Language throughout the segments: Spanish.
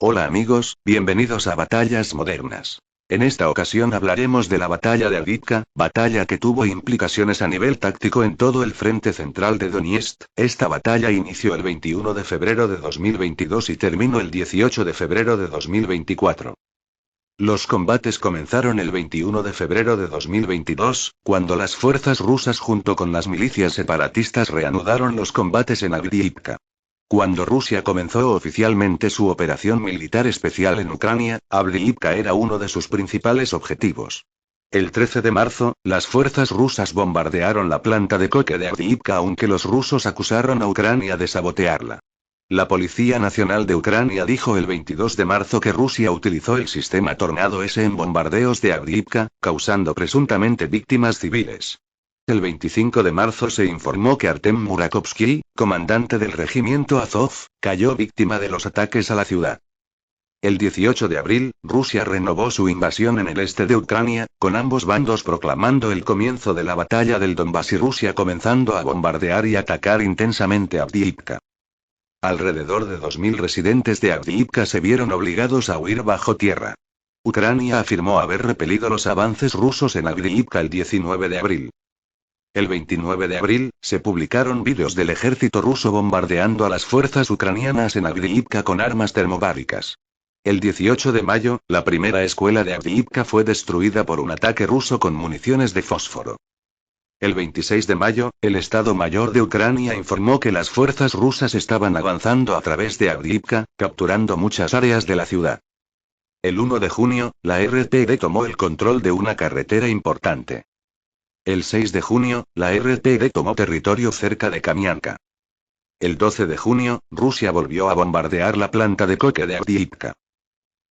Hola amigos, bienvenidos a Batallas Modernas. En esta ocasión hablaremos de la batalla de Avdiivka, batalla que tuvo implicaciones a nivel táctico en todo el frente central de Donetsk. Esta batalla inició el 21 de febrero de 2022 y terminó el 18 de febrero de 2024. Los combates comenzaron el 21 de febrero de 2022, cuando las fuerzas rusas junto con las milicias separatistas reanudaron los combates en Avdiivka. Cuando Rusia comenzó oficialmente su operación militar especial en Ucrania, Avdiivka era uno de sus principales objetivos. El 13 de marzo, las fuerzas rusas bombardearon la planta de coque de Avdiivka, aunque los rusos acusaron a Ucrania de sabotearla. La Policía Nacional de Ucrania dijo el 22 de marzo que Rusia utilizó el sistema Tornado S en bombardeos de Avdiivka, causando presuntamente víctimas civiles. El 25 de marzo se informó que Artem Murakovsky, comandante del regimiento Azov, cayó víctima de los ataques a la ciudad. El 18 de abril, Rusia renovó su invasión en el este de Ucrania, con ambos bandos proclamando el comienzo de la batalla del Donbass y Rusia comenzando a bombardear y atacar intensamente Avdiivka. Alrededor de 2.000 residentes de Avdiivka se vieron obligados a huir bajo tierra. Ucrania afirmó haber repelido los avances rusos en Avdiivka el 19 de abril. El 29 de abril, se publicaron vídeos del ejército ruso bombardeando a las fuerzas ucranianas en Avdiivka con armas termobáricas. El 18 de mayo, la primera escuela de Avdiivka fue destruida por un ataque ruso con municiones de fósforo. El 26 de mayo, el Estado Mayor de Ucrania informó que las fuerzas rusas estaban avanzando a través de Avdiivka, capturando muchas áreas de la ciudad. El 1 de junio, la RTD tomó el control de una carretera importante. El 6 de junio, la RTD tomó territorio cerca de Kamianka. El 12 de junio, Rusia volvió a bombardear la planta de coque de Avdiivka.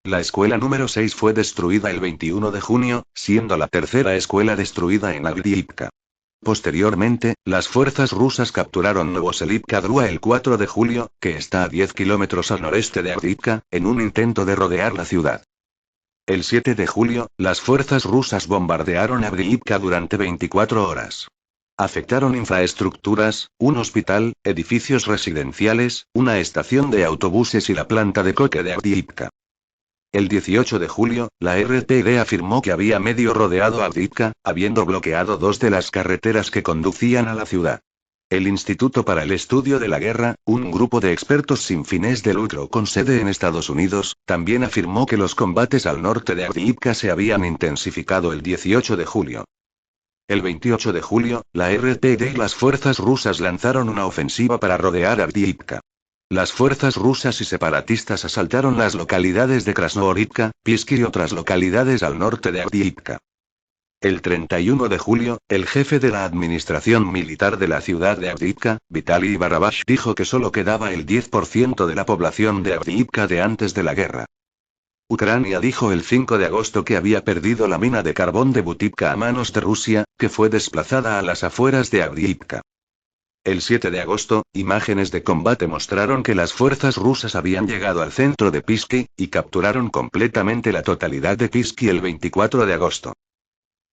La escuela número 6 fue destruida el 21 de junio, siendo la tercera escuela destruida en Avdiivka. Posteriormente, las fuerzas rusas capturaron Novoselivka Drua el 4 de julio, que está a 10 kilómetros al noreste de Avdiivka, en un intento de rodear la ciudad. El 7 de julio, las fuerzas rusas bombardearon Avdiivka durante 24 horas. Afectaron infraestructuras, un hospital, edificios residenciales, una estación de autobuses y la planta de coque de Avdiivka. El 18 de julio, la RTD afirmó que había medio rodeado Avdiivka, habiendo bloqueado dos de las carreteras que conducían a la ciudad. El Instituto para el Estudio de la Guerra, un grupo de expertos sin fines de lucro con sede en Estados Unidos, también afirmó que los combates al norte de Avdiivka se habían intensificado el 18 de julio. El 28 de julio, la RTD y las fuerzas rusas lanzaron una ofensiva para rodear Avdiivka. Las fuerzas rusas y separatistas asaltaron las localidades de Krasnohorivka, Pisky y otras localidades al norte de Avdiivka. El 31 de julio, el jefe de la administración militar de la ciudad de Avdiivka, Vitaly Barabash, dijo que solo quedaba el 10% de la población de Avdiivka de antes de la guerra. Ucrania dijo el 5 de agosto que había perdido la mina de carbón de Butivka a manos de Rusia, que fue desplazada a las afueras de Avdiivka. El 7 de agosto, imágenes de combate mostraron que las fuerzas rusas habían llegado al centro de Pisky, y capturaron completamente la totalidad de Pisky el 24 de agosto.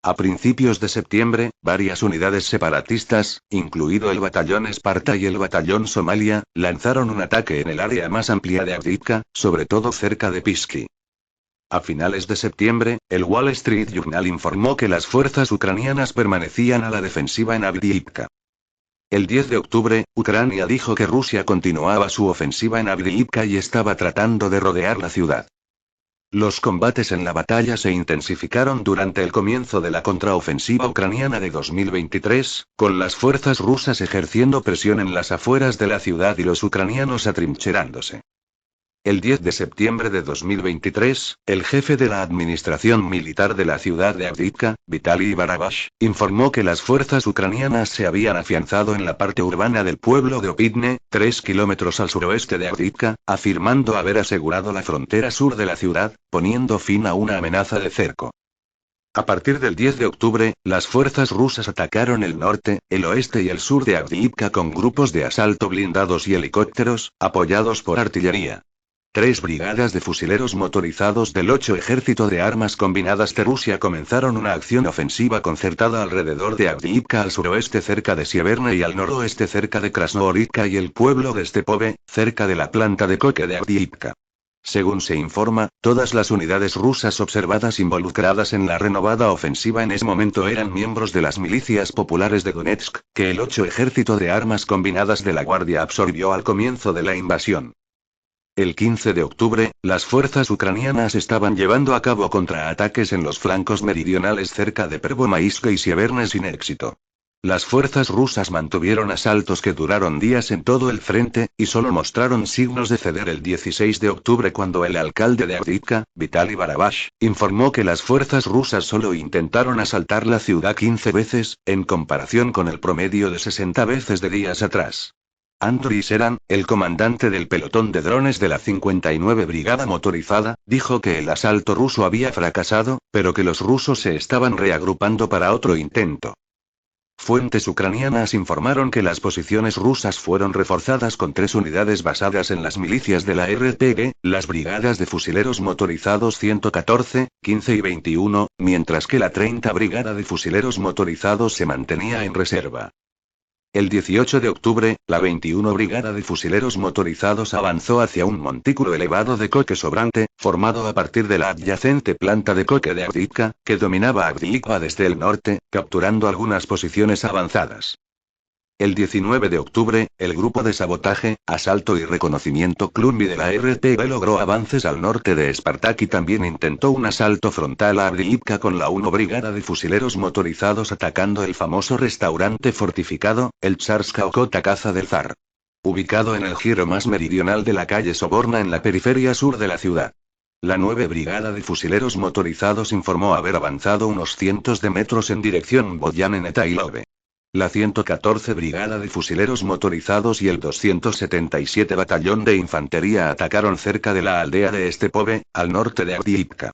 A principios de septiembre, varias unidades separatistas, incluido el batallón Esparta y el batallón Somalia, lanzaron un ataque en el área más amplia de Avdiivka, sobre todo cerca de Pisky. A finales de septiembre, el Wall Street Journal informó que las fuerzas ucranianas permanecían a la defensiva en Avdiivka. El 10 de octubre, Ucrania dijo que Rusia continuaba su ofensiva en Avdiivka y estaba tratando de rodear la ciudad. Los combates en la batalla se intensificaron durante el comienzo de la contraofensiva ucraniana de 2023, con las fuerzas rusas ejerciendo presión en las afueras de la ciudad y los ucranianos atrincherándose. El 10 de septiembre de 2023, el jefe de la administración militar de la ciudad de Avdiivka, Vitaly Barabash, informó que las fuerzas ucranianas se habían afianzado en la parte urbana del pueblo de Opidne, 3 kilómetros al suroeste de Avdiivka, afirmando haber asegurado la frontera sur de la ciudad, poniendo fin a una amenaza de cerco. A partir del 10 de octubre, las fuerzas rusas atacaron el norte, el oeste y el sur de Avdiivka con grupos de asalto blindados y helicópteros, apoyados por artillería. 3 brigadas de fusileros motorizados del 8 Ejército de Armas Combinadas de Rusia comenzaron una acción ofensiva concertada alrededor de Avdiivka al suroeste cerca de Sieverne y al noroeste cerca de Krasnohorivka y el pueblo de Stepove, cerca de la planta de coque de Avdiivka. Según se informa, todas las unidades rusas observadas involucradas en la renovada ofensiva en ese momento eran miembros de las milicias populares de Donetsk, que el 8 Ejército de Armas Combinadas de la Guardia absorbió al comienzo de la invasión. El 15 de octubre, las fuerzas ucranianas estaban llevando a cabo contraataques en los flancos meridionales cerca de Pervomaiskoe y Sieverne sin éxito. Las fuerzas rusas mantuvieron asaltos que duraron días en todo el frente, y solo mostraron signos de ceder el 16 de octubre cuando el alcalde de Avdiivka, Vitaly Barabash, informó que las fuerzas rusas solo intentaron asaltar la ciudad 15 veces, en comparación con el promedio de 60 veces de días atrás. Andriy Seran, el comandante del pelotón de drones de la 59 Brigada Motorizada, dijo que el asalto ruso había fracasado, pero que los rusos se estaban reagrupando para otro intento. Fuentes ucranianas informaron que las posiciones rusas fueron reforzadas con 3 unidades basadas en las milicias de la RPG, las brigadas de fusileros motorizados 114, 15 y 21, mientras que la 30 Brigada de Fusileros Motorizados se mantenía en reserva. El 18 de octubre, la 21 Brigada de Fusileros Motorizados avanzó hacia un montículo elevado de coque sobrante, formado a partir de la adyacente planta de coque de Avdiivka, que dominaba Avdiivka desde el norte, capturando algunas posiciones avanzadas. El 19 de octubre, el grupo de sabotaje, asalto y reconocimiento Klumbi de la RTB logró avances al norte de Spartak y también intentó un asalto frontal a Avdiivka con la 1 Brigada de Fusileros Motorizados atacando el famoso restaurante fortificado, el Tsarska Okota Caza del Zar. Ubicado en el giro más meridional de la calle Soborna en la periferia sur de la ciudad. La 9 Brigada de Fusileros Motorizados informó haber avanzado unos cientos de metros en dirección Boyanenetailove. La 114 Brigada de Fusileros Motorizados y el 277 Batallón de Infantería atacaron cerca de la aldea de Stepove, al norte de Avdiivka.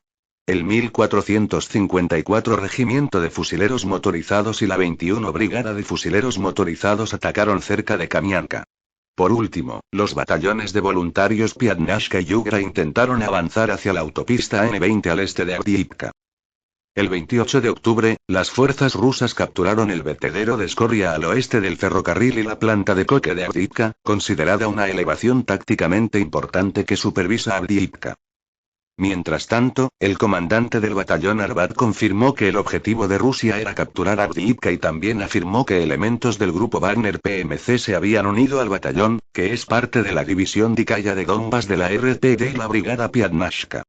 El 1454 Regimiento de Fusileros Motorizados y la 21 Brigada de Fusileros Motorizados atacaron cerca de Kamianka. Por último, los batallones de voluntarios Piatnashka y Yugra intentaron avanzar hacia la autopista N20 al este de Avdiivka. El 28 de octubre, las fuerzas rusas capturaron el vertedero de escoria al oeste del ferrocarril y la planta de coque de Avdiivka, considerada una elevación tácticamente importante que supervisa Avdiivka. Mientras tanto, el comandante del batallón Arbat confirmó que el objetivo de Rusia era capturar Avdiivka y también afirmó que elementos del grupo Wagner PMC se habían unido al batallón, que es parte de la división Dikaya de Donbas de la RTD y la brigada Piatnashka.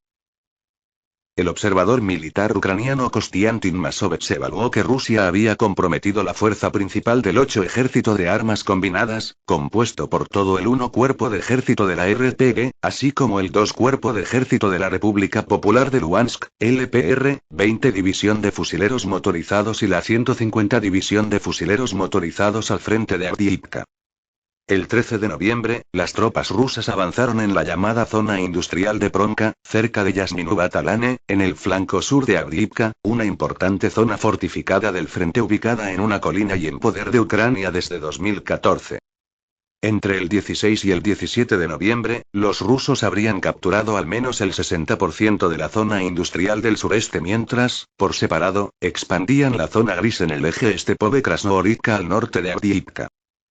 El observador militar ucraniano Kostiantin Masovets evaluó que Rusia había comprometido la fuerza principal del 8 Ejército de Armas Combinadas, compuesto por todo el 1 Cuerpo de Ejército de la RPG, así como el 2 Cuerpo de Ejército de la República Popular de Luhansk, LPR, 20 División de Fusileros Motorizados y la 150 División de Fusileros Motorizados al frente de Avdiivka. El 13 de noviembre, las tropas rusas avanzaron en la llamada zona industrial de Pronka, cerca de Yasminu-Batalane, en el flanco sur de Avdiivka, una importante zona fortificada del frente ubicada en una colina y en poder de Ucrania desde 2014. Entre el 16 y el 17 de noviembre, los rusos habrían capturado al menos el 60% de la zona industrial del sureste mientras, por separado, expandían la zona gris en el eje Stepove-Krasnohorivka al norte de Avdiivka.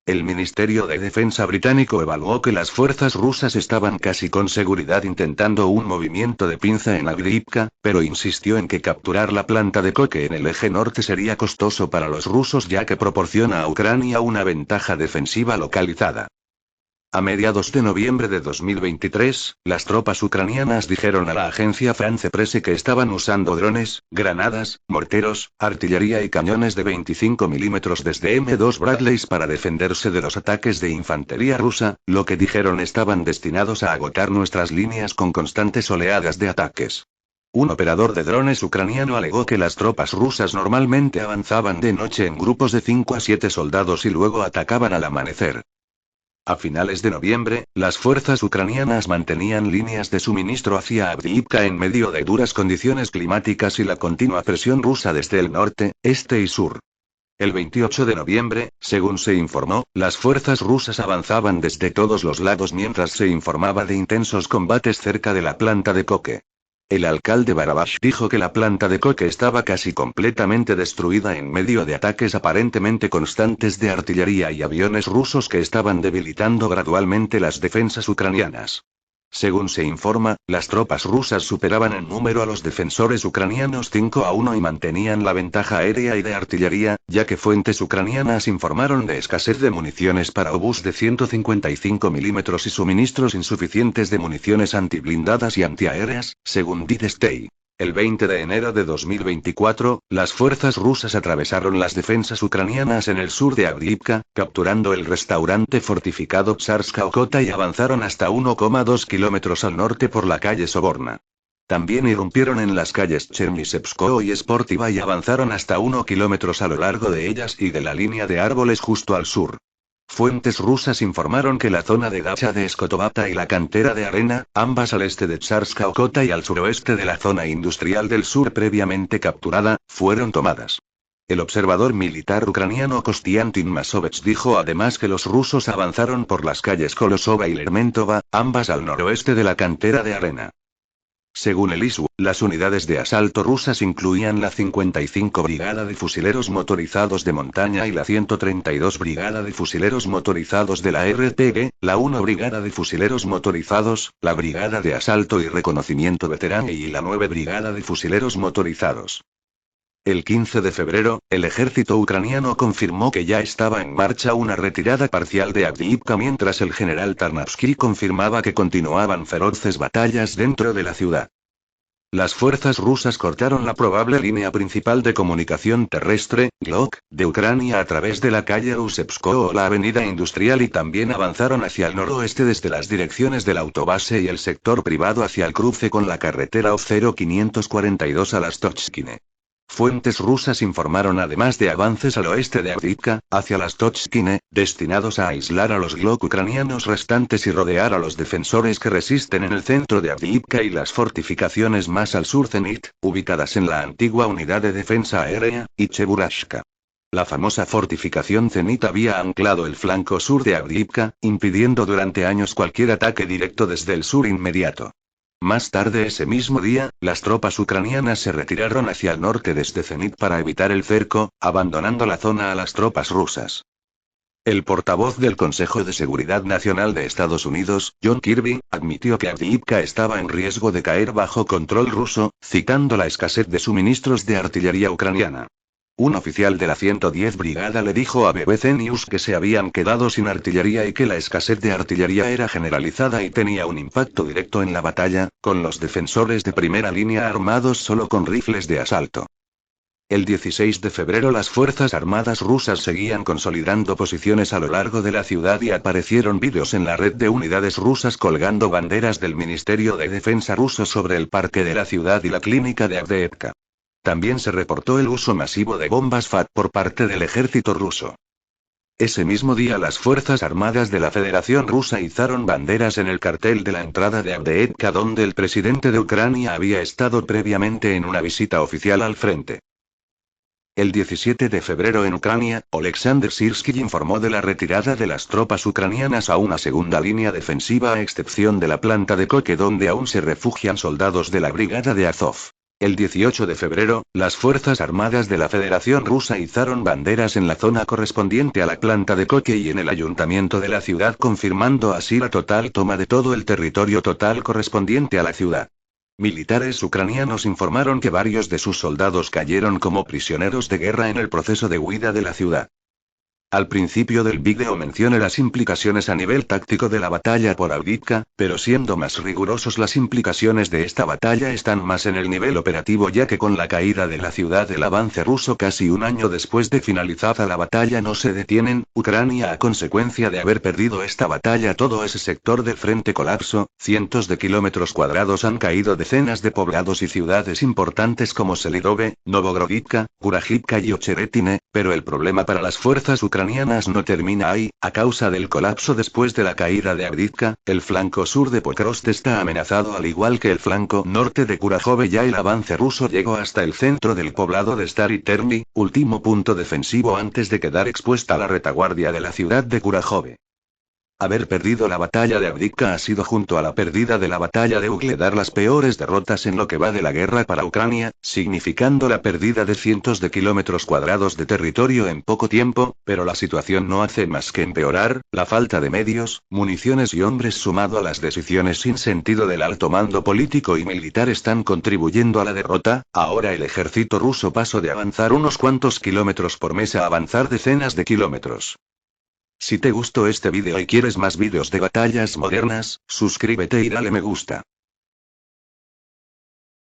El Ministerio de Defensa británico evaluó que las fuerzas rusas estaban casi con seguridad intentando un movimiento de pinza en Avdiivka, pero insistió en que capturar la planta de coque en el eje norte sería costoso para los rusos ya que proporciona a Ucrania una ventaja defensiva localizada. A mediados de noviembre de 2023, las tropas ucranianas dijeron a la agencia France Presse que estaban usando drones, granadas, morteros, artillería y cañones de 25 milímetros desde M2 Bradleys para defenderse de los ataques de infantería rusa, lo que dijeron estaban destinados a agotar nuestras líneas con constantes oleadas de ataques. Un operador de drones ucraniano alegó que las tropas rusas normalmente avanzaban de noche en grupos de 5 a 7 soldados y luego atacaban al amanecer. A finales de noviembre, las fuerzas ucranianas mantenían líneas de suministro hacia Avdiivka en medio de duras condiciones climáticas y la continua presión rusa desde el norte, este y sur. El 28 de noviembre, según se informó, las fuerzas rusas avanzaban desde todos los lados mientras se informaba de intensos combates cerca de la planta de coque. El alcalde Barabash dijo que la planta de coque estaba casi completamente destruida en medio de ataques aparentemente constantes de artillería y aviones rusos que estaban debilitando gradualmente las defensas ucranianas. Según se informa, las tropas rusas superaban en número a los defensores ucranianos 5-1 y mantenían la ventaja aérea y de artillería, ya que fuentes ucranianas informaron de escasez de municiones para obús de 155 milímetros y suministros insuficientes de municiones antiblindadas y antiaéreas, según Dead State. El 20 de enero de 2024, las fuerzas rusas atravesaron las defensas ucranianas en el sur de Avdiivka, capturando el restaurante fortificado Tsarska Okota y avanzaron hasta 1,2 kilómetros al norte por la calle Soborna. También irrumpieron en las calles Chernisevskoye y Sportiva y avanzaron hasta 1 kilómetros a lo largo de ellas y de la línea de árboles justo al sur. Fuentes rusas informaron que la zona de Dacha de Skotovata y la cantera de arena, ambas al este de Tsarska Okota y al suroeste de la zona industrial del sur previamente capturada, fueron tomadas. El observador militar ucraniano Kostiantin Masovech dijo además que los rusos avanzaron por las calles Kolosova y Lermontova, ambas al noroeste de la cantera de arena. Según el ISU, las unidades de asalto rusas incluían la 55 Brigada de Fusileros Motorizados de Montaña y la 132 Brigada de Fusileros Motorizados de la RTG, la 1 Brigada de Fusileros Motorizados, la Brigada de Asalto y Reconocimiento Veterano y la 9 Brigada de Fusileros Motorizados. El 15 de febrero, el ejército ucraniano confirmó que ya estaba en marcha una retirada parcial de Avdiivka mientras el general Tarnavsky confirmaba que continuaban feroces batallas dentro de la ciudad. Las fuerzas rusas cortaron la probable línea principal de comunicación terrestre, GLOC, de Ucrania a través de la calle Rusevskoye o la avenida industrial y también avanzaron hacia el noroeste desde las direcciones de la autobase y el sector privado hacia el cruce con la carretera OV-0542 a las Tochkine. Fuentes rusas informaron además de avances al oeste de Avdiivka, hacia las Tochkine, destinados a aislar a los GLOC ucranianos restantes y rodear a los defensores que resisten en el centro de Avdiivka y las fortificaciones más al sur Zenit, ubicadas en la antigua unidad de defensa aérea, y Cheburashka. La famosa fortificación Zenit había anclado el flanco sur de Avdiivka, impidiendo durante años cualquier ataque directo desde el sur inmediato. Más tarde ese mismo día, las tropas ucranianas se retiraron hacia el norte desde Zenit para evitar el cerco, abandonando la zona a las tropas rusas. El portavoz del Consejo de Seguridad Nacional de Estados Unidos, John Kirby, admitió que Avdiivka estaba en riesgo de caer bajo control ruso, citando la escasez de suministros de artillería ucraniana. Un oficial de la 110 Brigada le dijo a BBC News que se habían quedado sin artillería y que la escasez de artillería era generalizada y tenía un impacto directo en la batalla, con los defensores de primera línea armados solo con rifles de asalto. El 16 de febrero las Fuerzas Armadas rusas seguían consolidando posiciones a lo largo de la ciudad y aparecieron vídeos en la red de unidades rusas colgando banderas del Ministerio de Defensa ruso sobre el parque de la ciudad y la clínica de Avdiivka. También se reportó el uso masivo de bombas FAT por parte del ejército ruso. Ese mismo día las Fuerzas Armadas de la Federación Rusa izaron banderas en el cartel de la entrada de Avdiivka donde el presidente de Ucrania había estado previamente en una visita oficial al frente. El 17 de febrero en Ucrania, Oleksandr Sirski informó de la retirada de las tropas ucranianas a una segunda línea defensiva a excepción de la planta de Koke donde aún se refugian soldados de la brigada de Azov. El 18 de febrero, las Fuerzas Armadas de la Federación Rusa izaron banderas en la zona correspondiente a la planta de Koke y en el ayuntamiento de la ciudad confirmando así la total toma de todo el territorio total correspondiente a la ciudad. Militares ucranianos informaron que varios de sus soldados cayeron como prisioneros de guerra en el proceso de huida de la ciudad. Al principio del vídeo menciona las implicaciones a nivel táctico de la batalla por Avdiivka, pero siendo más rigurosos las implicaciones de esta batalla están más en el nivel operativo ya que con la caída de la ciudad el avance ruso casi un año después de finalizada la batalla no se detienen, Ucrania a consecuencia de haber perdido esta batalla todo ese sector del frente colapso, cientos de kilómetros cuadrados han caído decenas de poblados y ciudades importantes como Selidove, Novogorodivka, Kurajivka y Ocheretine, pero el problema para las fuerzas ucranianas no termina ahí, a causa del colapso después de la caída de Avdiivka, el flanco sur de Pokrovsk está amenazado al igual que el flanco norte de Kurajove ya el avance ruso llegó hasta el centro del poblado de Stary Terny, último punto defensivo antes de quedar expuesta a la retaguardia de la ciudad de Kurajove. Haber perdido la batalla de Avdiivka ha sido, junto a la pérdida de la batalla de Ugledar, las peores derrotas en lo que va de la guerra para Ucrania, significando la pérdida de cientos de kilómetros cuadrados de territorio en poco tiempo, pero la situación no hace más que empeorar. La falta de medios, municiones y hombres, sumado a las decisiones sin sentido del alto mando político y militar, están contribuyendo a la derrota. Ahora el ejército ruso pasó de avanzar unos cuantos kilómetros por mes a avanzar decenas de kilómetros. Si te gustó este vídeo y quieres más vídeos de batallas modernas, suscríbete y dale me gusta.